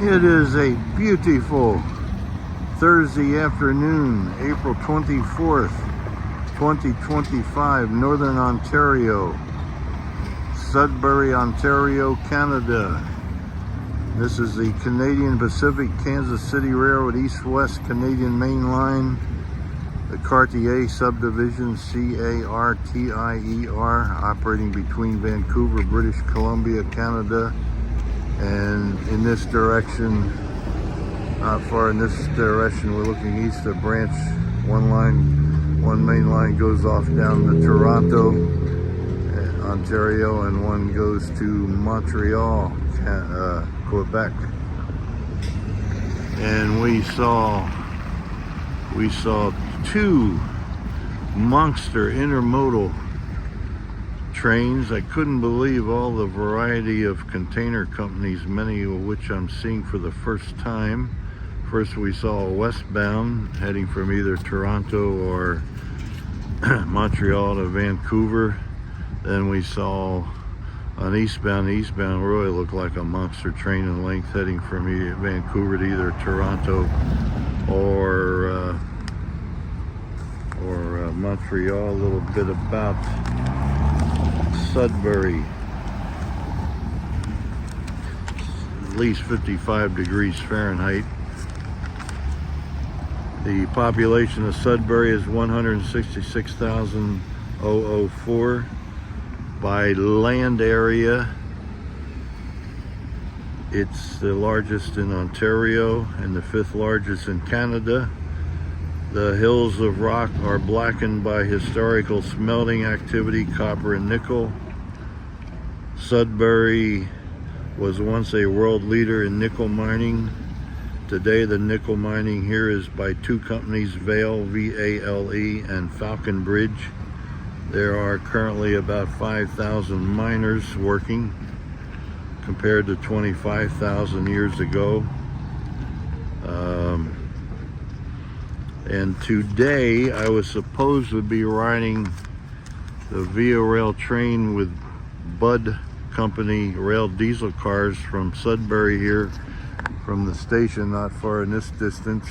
It is a beautiful Thursday afternoon, April 24th, 2025, Northern Ontario, Sudbury, Ontario, Canada. This is the Canadian Pacific Kansas City Railroad East-West Canadian Main Line, the Cartier Subdivision, C-A-R-T-I-E-R, operating between Vancouver, British Columbia, Canada, and in this direction, not far in this direction, we're looking east of branch. One main line goes off down to Toronto, Ontario, and one goes to Montreal, Quebec. And we saw two monster intermodal trains. I couldn't believe all the variety of container companies, many of which I'm seeing for the first time. First we saw a westbound heading from either Toronto or Montreal to Vancouver. Then we saw an eastbound. The eastbound really looked like a monster train in length, heading from Vancouver to either Toronto or Montreal. A little bit about Sudbury. At least 55 degrees Fahrenheit. The population of Sudbury is 166,004. By land area, it's the largest in Ontario and the 5th largest in Canada. The hills of rock are blackened by historical smelting activity, copper and nickel. Sudbury was once a world leader in nickel mining. Today, the nickel mining here is by two companies, Vale, V-A-L-E, and Falcon Bridge. There are currently about 5,000 miners working, compared to 25,000 years ago. And today, I was supposed to be riding the Via Rail train with Bud Company rail diesel cars from Sudbury here, from the station not far in this distance,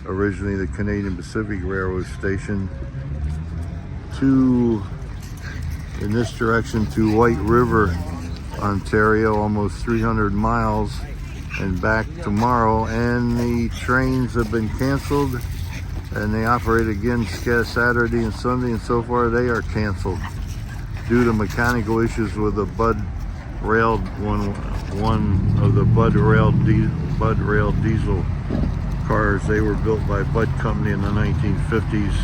originally the Canadian Pacific Railroad station, in this direction to White River, Ontario, almost 300 miles, and back tomorrow. And the trains have been canceled, and they operate again Saturday and Sunday, and so far they are canceled due to mechanical issues with the Bud Rail, one of the Bud Rail diesel cars. They were built by Bud Company in the 1950s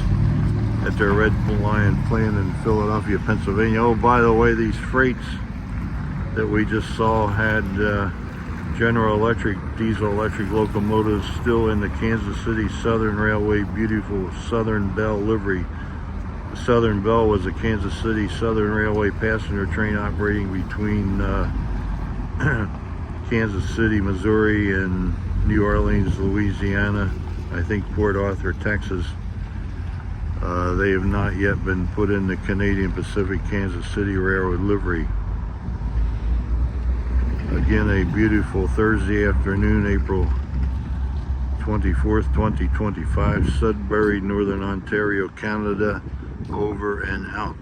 at their Red Lion plant in Philadelphia, Pennsylvania. Oh, by the way, these freights that we just saw had General Electric diesel electric locomotives still in the Kansas City Southern Railway beautiful Southern Belle livery. The Southern Belle was a Kansas City Southern Railway passenger train operating between Kansas City, Missouri, and New Orleans, Louisiana, I think Port Arthur, Texas. They have not yet been put in the Canadian Pacific Kansas City Railroad livery. Again, a beautiful Thursday afternoon, April 24th, 2025, Sudbury, Northern Ontario, Canada, over and out.